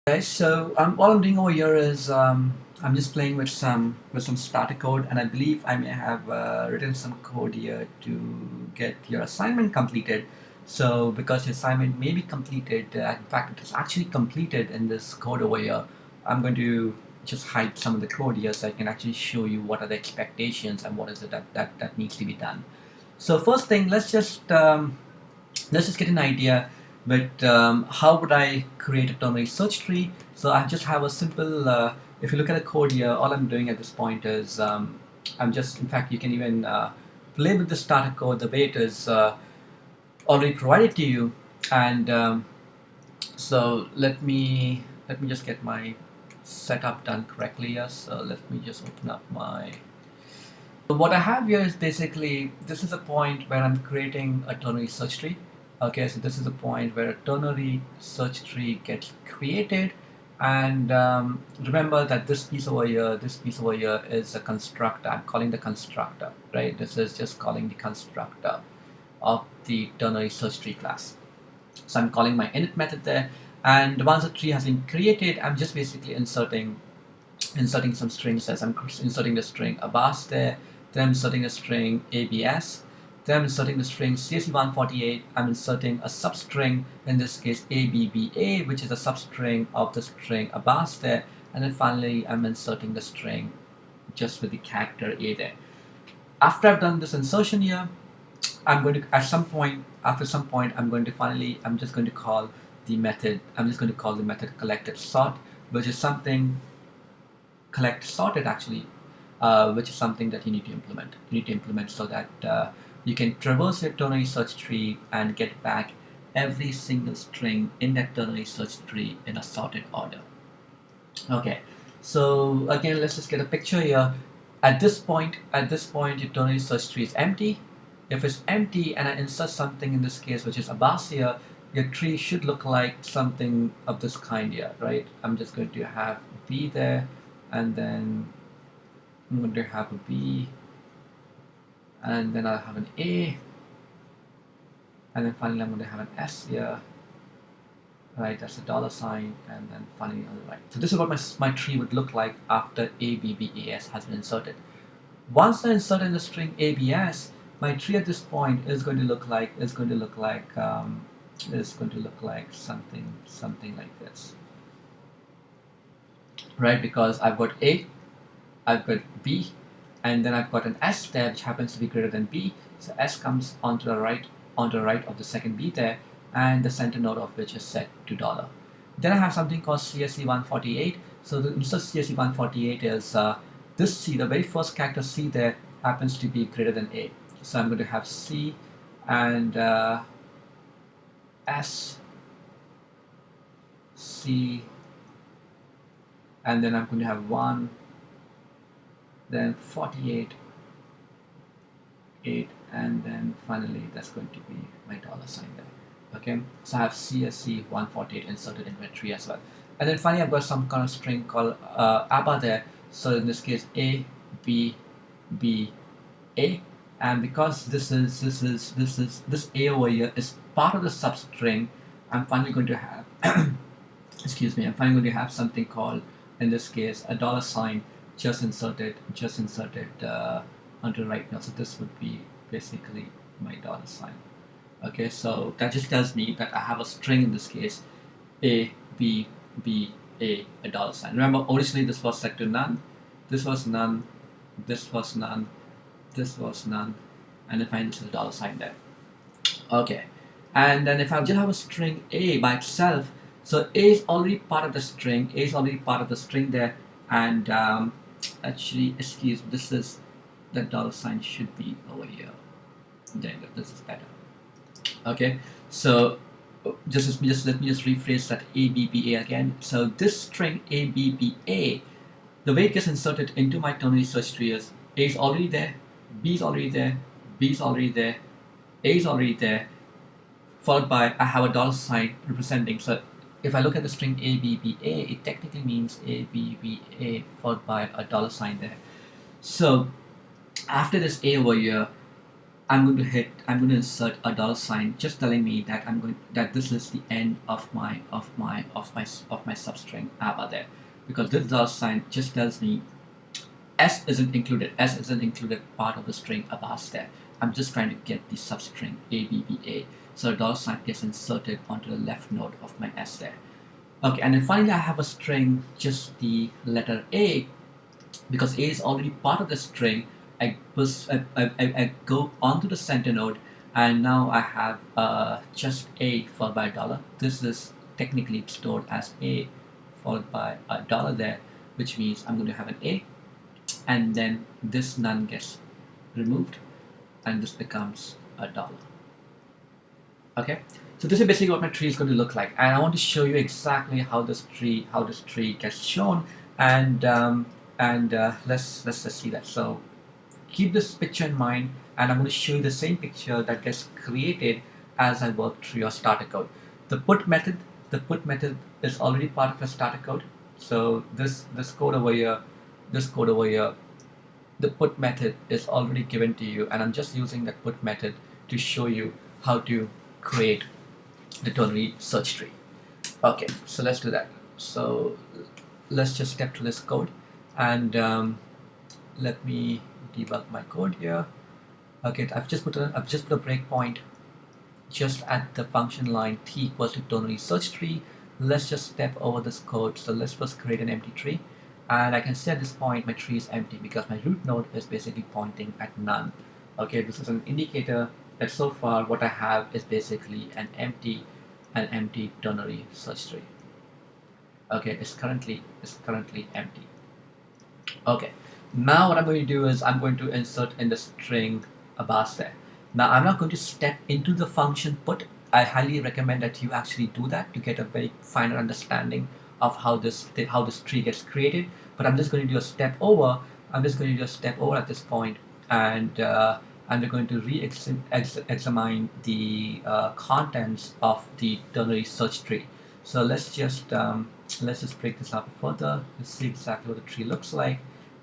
Guys, so all I'm doing over here is I'm just playing with some starter code, and I believe I may have written some code here to get your assignment completed. So because your assignment may be completed, in fact, it is actually completed in this code over here. I'm going to just hide some of the code here so I can actually show you what are the expectations and what is it that needs to be done. So first thing, let's just get an idea. But how would I create a ternary search tree? So I just have a simple, if you look at the code here, all I'm doing at this point is I'm just, in fact, you can even play with the starter code the way it is already provided to you. And so let me just get my setup done correctly here. So let me just open up my. So what I have here is basically, this is a point where I'm creating a ternary search tree. Okay, so this is a point where a ternary search tree gets created. And remember that this piece over here is a constructor. I'm calling the constructor, right? This is just calling the constructor of the ternary search tree class. So I'm calling my init method there. And once the tree has been created, I'm just basically inserting some strings as I'm inserting the string abas there, then I'm inserting the string abs, then I'm inserting the string CSE148, I'm inserting a substring, in this case abba, which is a substring of the string abas there, and then finally I'm inserting the string just with the character a there. After I've done this insertion here, I'm going to, after some point, I'm just going to call the method, collected sort, which is something collect sorted actually, which is something that you need to implement. You need to implement so that you can traverse your ternary search tree and get back every single string in that ternary search tree in a sorted order. Okay, so again, let's just get a picture here. At this point, your ternary search tree is empty. If it's empty and I insert something in this case, which is Abbas here, your tree should look like something of this kind here, right? I'm just going to have B there, and then I'm going to have a B, and then I'll have an A, and then finally I'm going to have an S here, right? That's a dollar sign, and then finally on the right. So this is what my tree would look like after ABBAS has been inserted. Once I insert in the string ABS, my tree at this point is going to look like something like this, right? Because I've got A, I've got B, and then I've got an S there which happens to be greater than B. So S comes onto the right of the second B there, and the center node of which is set to dollar. Then I have something called CSE148. So the insert CSE148 is this C, the very first character C there happens to be greater than A. So I'm going to have C and S, C, and then I'm going to have 1, then 48, 8, and then finally that's going to be my dollar sign there. Okay, so I have CSC 148 inserted in my tree as well. And then finally I've got some kind of string called ABBA there. So in this case A, B, B, A. And because this A over here is part of the substring, I'm finally going to have excuse me, I'm finally going to have something called, in this case, a dollar sign just inserted onto right now. So this would be basically my dollar sign. Okay, so that just tells me that I have a string in this case, A, B, B, A dollar sign. Remember, originally this was set to none, this was none, this was none, this was none, and then finally this is a dollar sign there. Okay, and then if I just have a string A by itself, so A is already part of the string, there, and actually, excuse me, this is, the dollar sign should be over here. There you go, this is better. Okay, so just let me just rephrase that ABBA again. So this string ABBA, the way it gets inserted into my ternary search tree is A is already there, B is already there, B is already there, A is already there, followed by I have a dollar sign representing. So if I look at the string ABBA, it technically means ABBA followed by a dollar sign there. So after this A over here, I'm going to insert a dollar sign, just telling me that that this is the end of my substring ABBA there, because this dollar sign just tells me S isn't included. S isn't included part of the string abas there. I'm just trying to get the substring ABBA. So a dollar sign gets inserted onto the left node of my S there. Okay, and then finally I have a string, just the letter A, because A is already part of the string. I go onto the center node, and now I have just A followed by a dollar. This is technically stored as A followed by a dollar there, which means I'm going to have an A, and then this none gets removed, and this becomes a dollar. Okay, so this is basically what my tree is going to look like, and I want to show you exactly how this tree gets shown, and let's just see that. So keep this picture in mind, and I'm going to show you the same picture that gets created as I work through your starter code. The put method is already part of your starter code. So this code over here, the put method is already given to you, and I'm just using that put method to show you how to create the ternary search tree. Okay, so let's do that. So let's just step through this code, and let me debug my code here. Okay, I've just put a breakpoint just at the function line t equals to ternary search tree. Let's just step over this code. So let's first create an empty tree, and I can see at this point my tree is empty because my root node is basically pointing at none. Okay, this is an indicator that so far what I have is basically an empty ternary search tree. Okay, it's currently empty. Okay, now what I'm going to do is I'm going to insert in the string a bars there. Now I'm not going to step into the function put. I highly recommend that you actually do that to get a very finer understanding of how this tree gets created. But I'm just going to do a step over. I'm just going to do a step over at this point, and I'm going to re-examine the contents of the ternary search tree. So let's just break this up further. Let's see exactly what the tree looks like,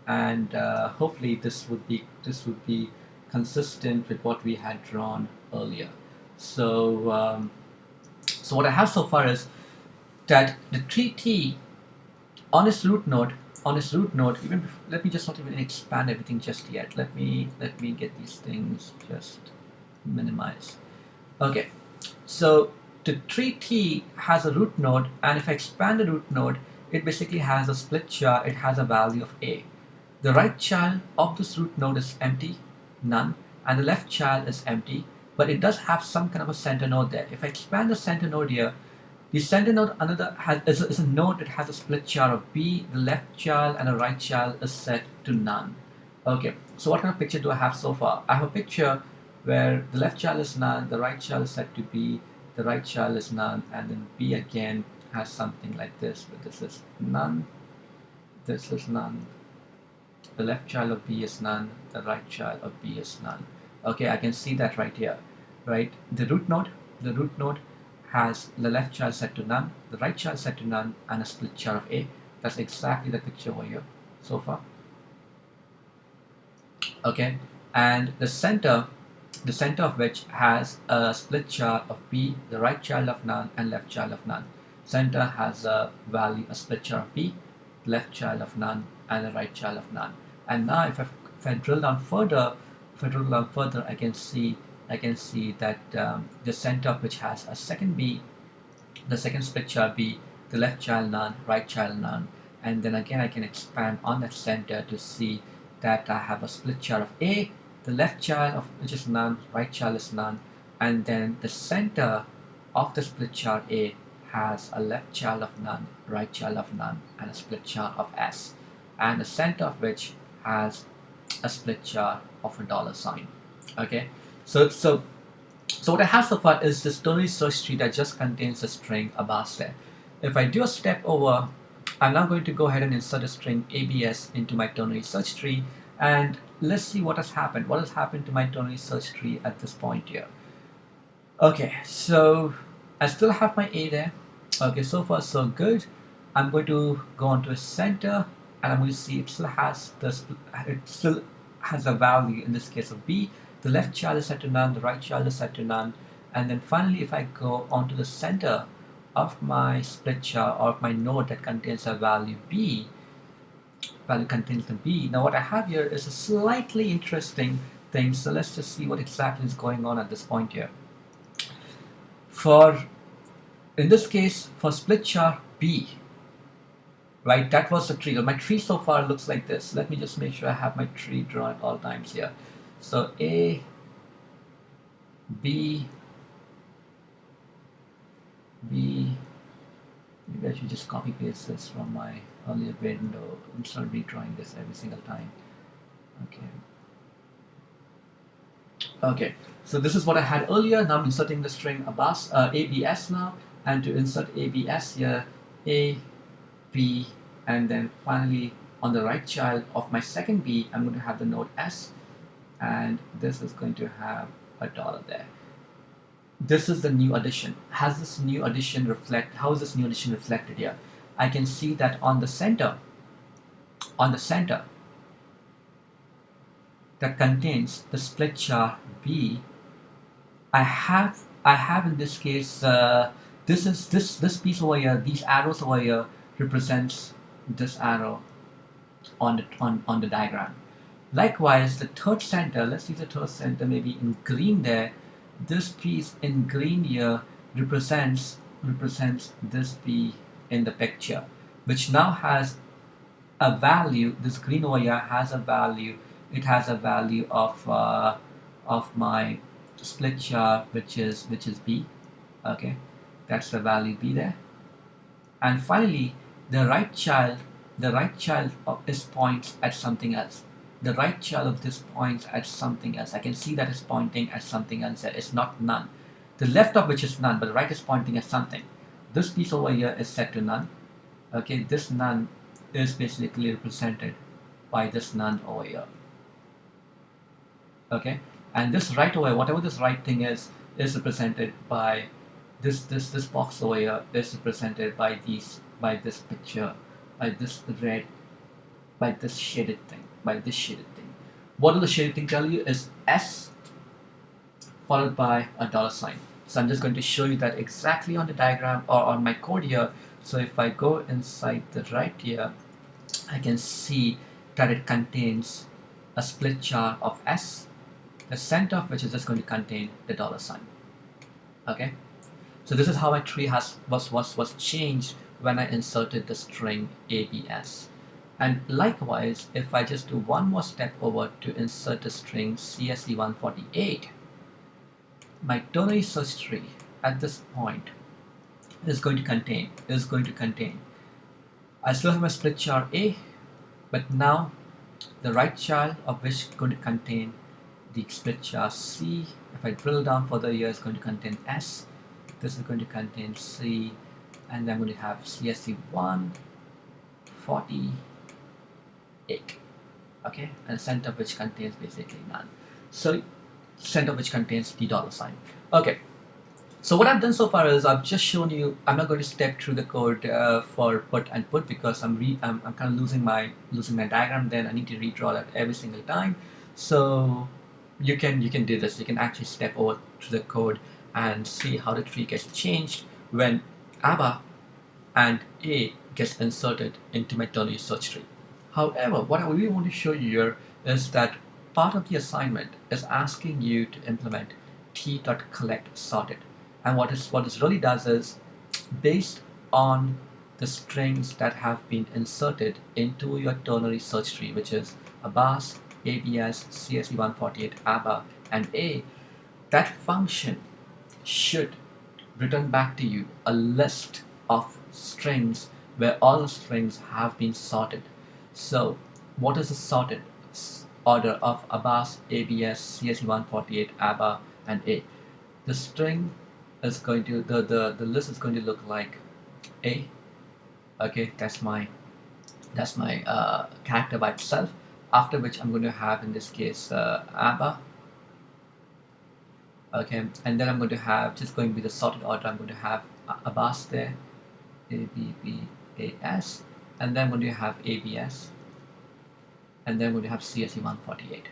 and hopefully this would be consistent with what we had drawn earlier. So so what I have so far is that the tree T on its root node, even before, let me just not even expand everything just yet. Let me get these things just minimized. Okay, so the tree T has a root node, and if I expand the root node, it basically has a split char. It has a value of A. The right child of this root node is empty, none, and the left child is empty, but it does have some kind of a center node there. If I expand the center node here, the center node is a node that has a split char of B. The left child and the right child is set to none. Okay, so what kind of picture do I have so far? I have a picture where the left child is none, the right child is set to B, the right child is none, and then B again has something like this, but this is none, this is none, the left child of B is none, the right child of B is none. Okay, I can see that right here, right? The root node has the left child set to none, the right child set to none, and a split char of A. That's exactly the picture over here so far. Okay, and the center of which has a split char of B, the right child of none, and left child of none. Center has a value, a split char of B, left child of none, and the right child of none. And now if I drill down further, I can see that the center of which has a second B, the second split char B, the left child none, right child none, and then again I can expand on that center to see that I have a split char of A, the left child of which is none, right child is none, and then the center of the split char A has a left child of none, right child of none, and a split char of S, and the center of which has a split char of a dollar sign. Okay, so what I have so far is this ternary search tree that just contains a string abas there. If I do a step over, I'm now going to go ahead and insert a string abs into my ternary search tree, and let's see what has happened. What has happened to my ternary search tree at this point here? Okay, so I still have my A there. Okay, so far so good. I'm going to go on to a center, and I'm going to see it still has a value in this case of B. The left child is set to none, the right child is set to none, and then finally if I go onto the center of my split chart or of my node that contains a value b, value contains the b. Now what I have here is a slightly interesting thing, so let's just see what exactly is going on at this point here. For, in this case, for split chart b, right, that was the tree. My tree so far looks like this. Let me just make sure I have my tree drawn at all times here. So A, B, B, maybe I should just copy paste this from my earlier window instead of redrawing this every single time. Okay. Okay, so this is what I had earlier. Now I'm inserting the string ABS now, and to insert ABS here, A, B, and then finally on the right child of my second B, I'm going to have the node S, and this is going to have a dollar there. This is the new addition. Has this new addition reflect? How is this new addition reflected here? I can see that on the center that contains the split char B, I have in this case this piece over here, these arrows over here represents this arrow on the diagram. Likewise, the third center, let's see the third center maybe in green there. This piece in green here represents this B in the picture, which now has a value. This green over here has a value. It has a value of my split char, which is B. Okay, that's the value B there. And finally, the right child of this points at something else. The right child of this points at something else. I can see that it's pointing at something else there. It's not none. The left of which is none, but the right is pointing at something. This piece over here is set to none. Okay, this none is basically represented by this none over here. Okay, and this right over here, whatever this right thing is represented by this box over here is represented by this picture, by this red, by this shaded thing, What will the shaded thing tell you is S followed by a dollar sign. So I'm just going to show you that exactly on the diagram or on my code here. So if I go inside the right here, I can see that it contains a split char of S, the center of which is just going to contain the dollar sign. Okay, so this is how my tree was changed when I inserted the string ABS. And likewise, if I just do one more step over to insert the string CSE148, my ternary search tree at this point is going to contain. I still have my split char A, but now the right child of which is going to contain the split char C. If I drill down further here, it's going to contain S. This is going to contain C, and then I'm going to have CSE148. Okay, and center of which contains basically none. So center of which contains the dollar sign. Okay, so what I've done so far is I've just shown you. I'm not going to step through the code for put and put because I'm kind of losing my diagram. Then I need to redraw that every single time. So you can do this. You can actually step over to the code and see how the tree gets changed when ABBA and A gets inserted into my ternary search tree. However, what I really want to show you here is that part of the assignment is asking you to implement t.collect sorted. And what this really does is, based on the strings that have been inserted into your ternary search tree, which is ABAS, ABS, CSE148, ABBA, and A, that function should return back to you a list of strings where all the strings have been sorted. So what is the sorted order of ABAS, ABS, CSE148, ABBA, and A? The string is going to, the list is going to look like A. Okay, that's my character by itself. After which I'm going to have, in this case, ABBA. Okay, and then I'm going to have, just going with the sorted order, I'm going to have ABAS there, ABBAS, and then I'm going to have ABS, and then I'm going to have CSE148.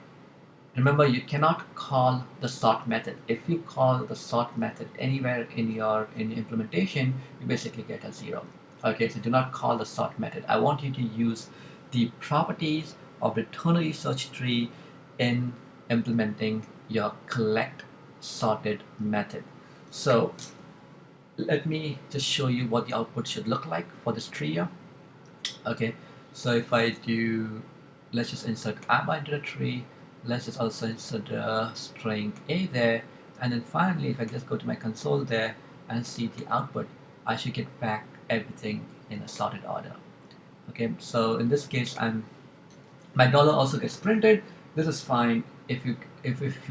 Remember, you cannot call the sort method. If you call the sort method anywhere in your implementation, you basically get a 0. Okay, so do not call the sort method. I want you to use the properties of the ternary search tree in implementing your collect sorted method. So let me just show you what the output should look like for this tree here. Okay, so if I do, let's just insert ABBA into the tree. Let's just also insert the string A there. And then finally, if I just go to my console there and see the output, I should get back everything in a sorted order. Okay, so in this case, my dollar also gets printed. This is fine. If you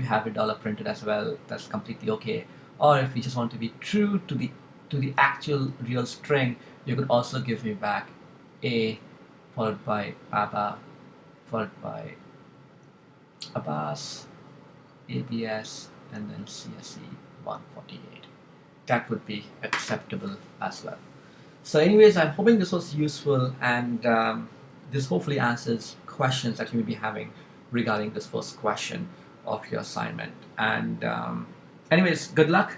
have a dollar printed as well, that's completely okay. Or if you just want to be true to the actual real string, you could also give me back A followed by ABBA followed by Abbas, ABS, and then CSE 148. That would be acceptable as well. So, anyways, I'm hoping this was useful, and this hopefully answers questions that you may be having regarding this first question of your assignment. And anyways, good luck.